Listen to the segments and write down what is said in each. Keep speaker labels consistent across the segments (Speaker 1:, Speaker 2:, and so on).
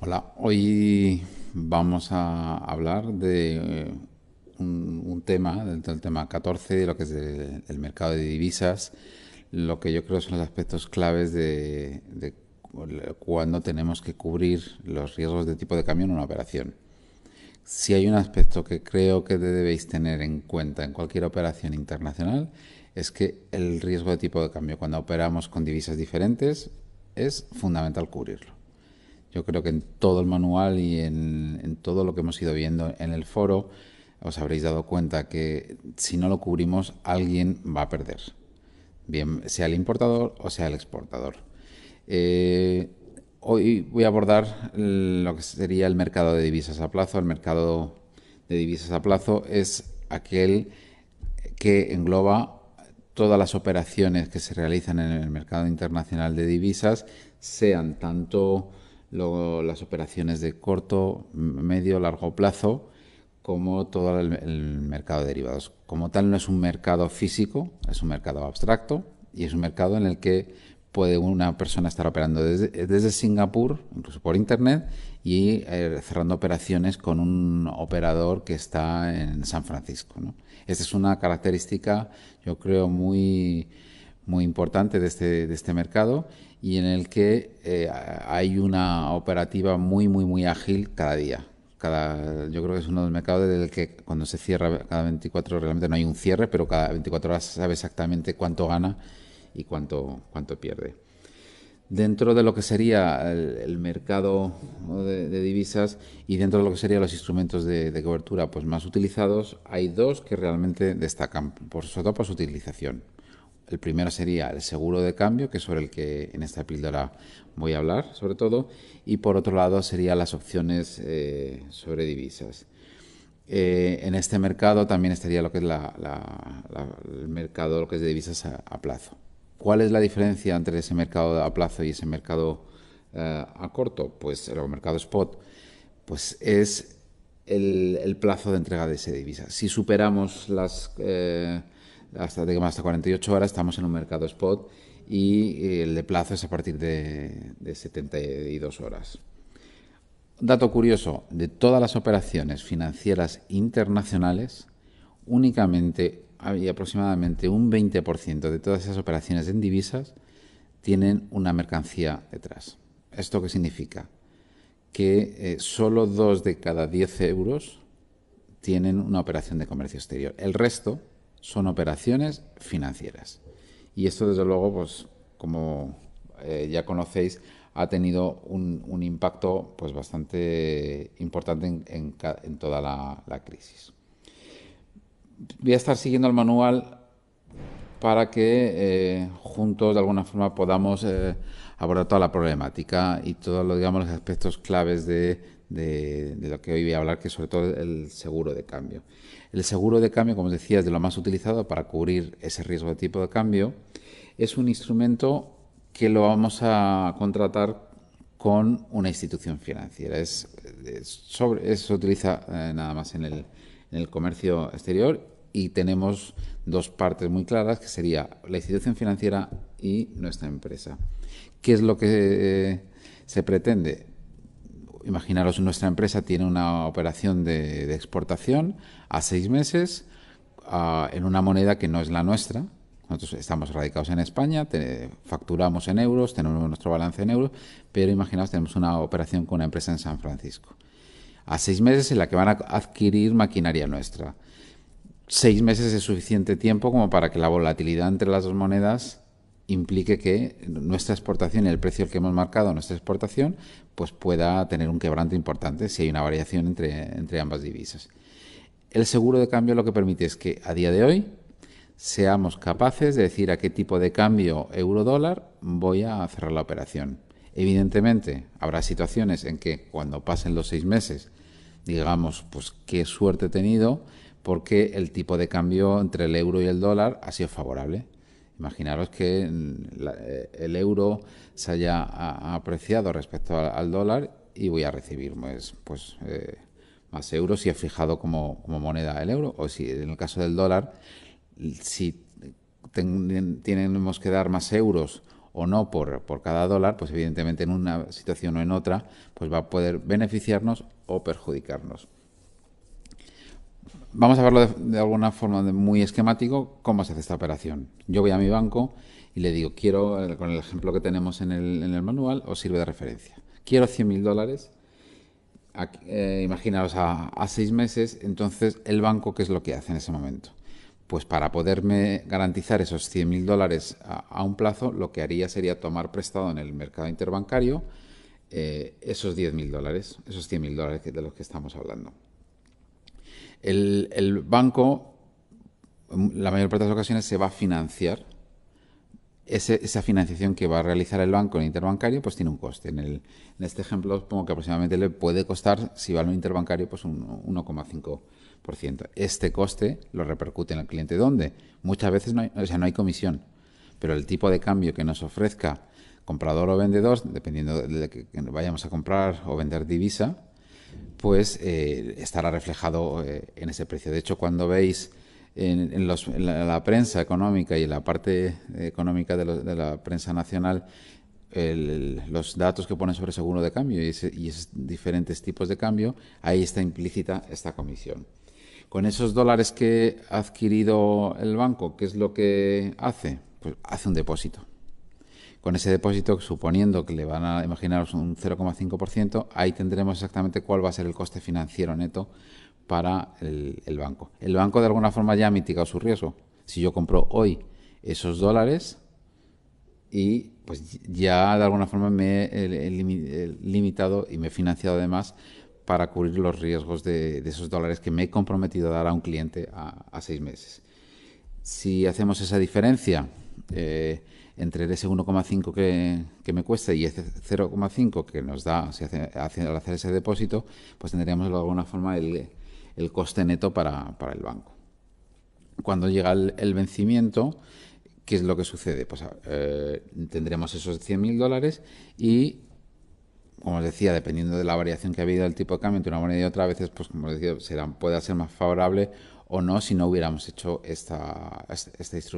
Speaker 1: Hola, hoy vamos a hablar de un tema, del tema 14, de lo que es el mercado de divisas, lo que yo creo son los aspectos claves de cuando tenemos que cubrir los riesgos de tipo de cambio en una operación. Si hay un aspecto que creo que debéis tener en cuenta en cualquier operación internacional, es que el riesgo de tipo de cambio cuando operamos con divisas diferentes es fundamental cubrirlo. Yo creo que en todo el manual y en todo lo que hemos ido viendo en el foro, os habréis dado cuenta que si no lo cubrimos, alguien va a perder. Bien, sea el importador o sea el exportador. Eh, Hoy voy a abordar lo que sería el mercado de divisas a plazo. El mercado de divisas a plazo es aquel que engloba todas las operaciones que se realizan en el mercado internacional de divisas, sean tanto las operaciones de corto, medio, largo plazo, como todo el mercado de derivados. Como tal, no es un mercado físico, es un mercado abstracto y es un mercado en el que puede una persona estar operando desde Singapur, incluso por Internet, y cerrando operaciones con un operador que está en San Francisco, ¿no? Esta es una característica, yo creo, muy importante de este mercado y en el que hay una operativa muy ágil cada día. Yo creo que es uno de los mercados del que cuando se cierra cada 24 realmente no hay un cierre, pero cada 24 horas se sabe exactamente cuánto gana y cuánto pierde. Dentro de lo que sería el mercado, ¿no?, de divisas y dentro de lo que serían los instrumentos de cobertura pues más utilizados, hay dos que realmente destacan, sobre todo por su utilización. El primero sería el seguro de cambio, que es sobre el que en esta píldora voy a hablar, sobre todo, y por otro lado serían las opciones sobre divisas. En este mercado también estaría lo que es el mercado lo que es de divisas a plazo. ¿Cuál es la diferencia entre ese mercado a plazo y ese mercado a corto? Pues el mercado spot pues es el plazo de entrega de esa divisa. Si superamos hasta 48 horas, estamos en un mercado spot y el de plazo es a partir de 72 horas. Dato curioso, de todas las operaciones financieras internacionales, únicamente hay aproximadamente un 20% de todas esas operaciones en divisas tienen una mercancía detrás. ¿Esto qué significa? Que solo 2 de cada 10 euros tienen una operación de comercio exterior. El resto son operaciones financieras. Y esto, desde luego, pues como ya conocéis, ha tenido un impacto pues bastante importante en toda la crisis. Voy a estar siguiendo el manual para que juntos de alguna forma podamos abordar toda la problemática y todos los aspectos claves de lo que hoy voy a hablar, que es sobre todo el seguro de cambio. El seguro de cambio, como os decía, es de lo más utilizado para cubrir ese riesgo de tipo de cambio. Es un instrumento que lo vamos a contratar con una institución financiera. Se utiliza nada más en el comercio exterior y tenemos dos partes muy claras, que sería la institución financiera y nuestra empresa. ¿Qué es lo que se pretende? Imaginaros, nuestra empresa tiene una operación de exportación a 6 meses en una moneda que no es la nuestra. Nosotros estamos radicados en España, facturamos en euros, tenemos nuestro balance en euros, pero imaginaos, tenemos una operación con una empresa en San Francisco. A 6 meses en la que van a adquirir maquinaria nuestra. 6 meses es suficiente tiempo como para que la volatilidad entre las dos monedas implique que nuestra exportación y el precio al que hemos marcado nuestra exportación pues pueda tener un quebranto importante si hay una variación entre ambas divisas. El seguro de cambio lo que permite es que a día de hoy seamos capaces de decir a qué tipo de cambio euro-dólar voy a cerrar la operación. Evidentemente, habrá situaciones en que cuando pasen los 6 meses digamos, pues qué suerte he tenido porque el tipo de cambio entre el euro y el dólar ha sido favorable. Imaginaros que el euro se haya apreciado respecto al dólar y voy a recibir más euros si he fijado como moneda el euro, o si en el caso del dólar, si tenemos que dar más euros o no por cada dólar, pues evidentemente en una situación o en otra, pues va a poder beneficiarnos o perjudicarnos. Vamos a verlo de alguna forma muy esquemático, cómo se hace esta operación. Yo voy a mi banco y le digo, quiero, con el ejemplo que tenemos en el manual, os sirve de referencia. Quiero 100.000 dólares, imaginaos a 6 meses, entonces el banco, ¿qué es lo que hace en ese momento? Pues para poderme garantizar esos 100.000 dólares a un plazo, lo que haría sería tomar prestado en el mercado interbancario esos 10.000 dólares, esos 100.000 dólares de los que estamos hablando. El banco, la mayor parte de las ocasiones, se va a financiar. Esa financiación que va a realizar el banco en el interbancario, pues tiene un coste. En este ejemplo os pongo que aproximadamente le puede costar, si va al interbancario, pues un 1,5%. Este coste lo repercute en el cliente. ¿Dónde? Muchas veces no hay comisión, pero el tipo de cambio que nos ofrezca comprador o vendedor, dependiendo de que vayamos a comprar o vender divisa, pues estará reflejado en ese precio. De hecho, cuando veis en la prensa económica y en la parte económica de la prensa nacional los datos que ponen sobre seguro de cambio y esos diferentes tipos de cambio, ahí está implícita esta comisión. Con esos dólares que ha adquirido el banco, ¿qué es lo que hace? Pues hace un depósito. Con ese depósito, suponiendo que le van a imaginaros un 0,5%, ahí tendremos exactamente cuál va a ser el coste financiero neto para el banco. El banco de alguna forma ya ha mitigado su riesgo. Si yo compro hoy esos dólares y pues ya de alguna forma me he limitado y me he financiado además para cubrir los riesgos de esos dólares que me he comprometido a dar a un cliente a 6 meses. Si hacemos esa diferencia entre ese 1,5 que me cuesta y ese 0,5 que nos da al hacer ese depósito, pues tendríamos de alguna forma el coste neto para el banco. Cuando llega el vencimiento, ¿qué es lo que sucede? Pues tendremos esos 100.000 dólares y, como os decía, dependiendo de la variación que ha habido del tipo de cambio entre una moneda y otra, a veces, pues como os decía, puede ser más favorable o no si no hubiéramos hecho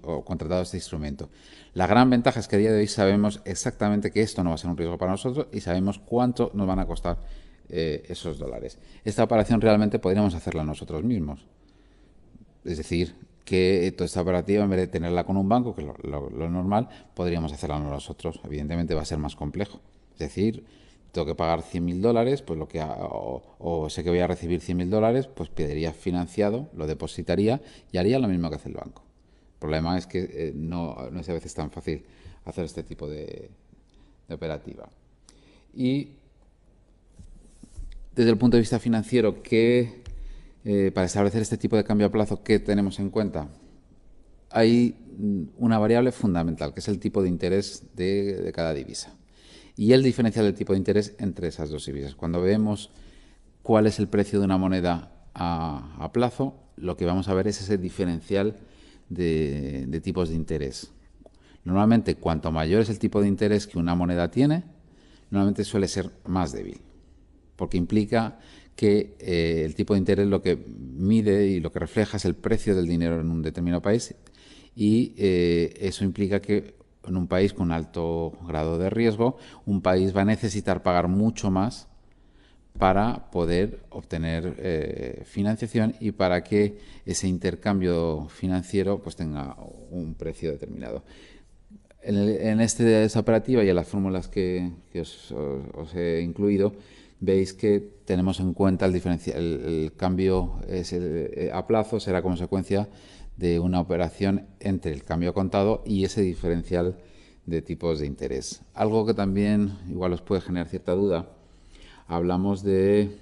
Speaker 1: o contratado este instrumento. La gran ventaja es que a día de hoy sabemos exactamente que esto no va a ser un riesgo para nosotros y sabemos cuánto nos van a costar esos dólares. Esta operación realmente podríamos hacerla nosotros mismos. Es decir, que toda esta operativa, en vez de tenerla con un banco, que es lo normal, podríamos hacerla nosotros. Evidentemente va a ser más complejo. Es decir, tengo que pagar 100.000 dólares, pues o sé que voy a recibir 100.000 dólares, pues pediría financiado, lo depositaría y haría lo mismo que hace el banco. El problema es que no es a veces tan fácil hacer este tipo de operativa. Y desde el punto de vista financiero, para establecer este tipo de cambio a plazo, ¿qué tenemos en cuenta? Hay una variable fundamental, que es el tipo de interés de cada divisa. Y el diferencial del tipo de interés entre esas dos divisas. Cuando vemos cuál es el precio de una moneda a plazo, lo que vamos a ver es ese diferencial de tipos de interés. Normalmente, cuanto mayor es el tipo de interés que una moneda tiene, normalmente suele ser más débil, porque implica que el tipo de interés lo que mide y lo que refleja es el precio del dinero en un determinado país y eso implica que en un país con alto grado de riesgo, un país va a necesitar pagar mucho más para poder obtener financiación y para que ese intercambio financiero pues tenga un precio determinado. En esta operativa y en las fórmulas que os he incluido, veis que tenemos en cuenta el cambio a plazo será consecuencia de una operación entre el cambio contado y ese diferencial de tipos de interés. Algo que también igual os puede generar cierta duda, hablamos de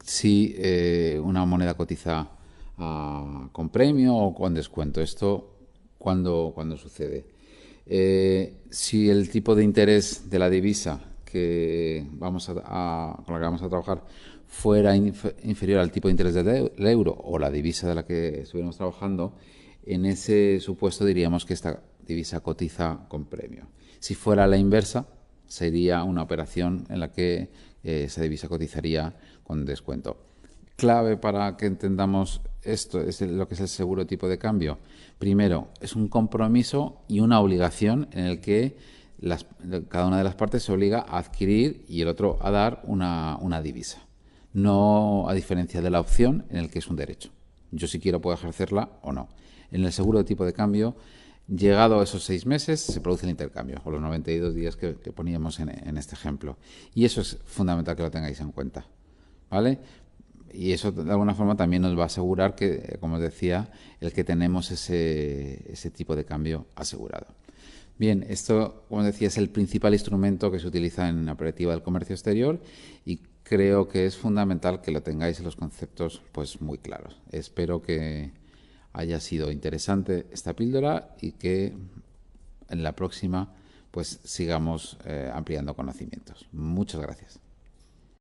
Speaker 1: si una moneda cotiza con premio o con descuento. Esto, ¿cuándo sucede? Si el tipo de interés de la divisa que con la que vamos a trabajar fuera inferior al tipo de interés del euro o la divisa de la que estuviéramos trabajando, en ese supuesto diríamos que esta divisa cotiza con premio. Si fuera la inversa, sería una operación en la que esa divisa cotizaría con descuento. clave para que entendamos esto es lo que es el seguro tipo de cambio. Primero, es un compromiso y una obligación en el que cada una de las partes se obliga a adquirir y el otro a dar una divisa. No a diferencia de la opción en el que es un derecho. Yo si quiero puedo ejercerla o no. En el seguro de tipo de cambio, llegado a esos 6 meses, se produce el intercambio, o los 92 días que poníamos en este ejemplo. Y eso es fundamental que lo tengáis en cuenta. ¿Vale? Y eso de alguna forma también nos va a asegurar que, como os decía, el que tenemos ese tipo de cambio asegurado. Bien, esto, como decía, es el principal instrumento que se utiliza en la operativa del comercio exterior y creo que es fundamental que lo tengáis en los conceptos pues muy claros. Espero que haya sido interesante esta píldora y que en la próxima pues sigamos ampliando conocimientos. Muchas gracias.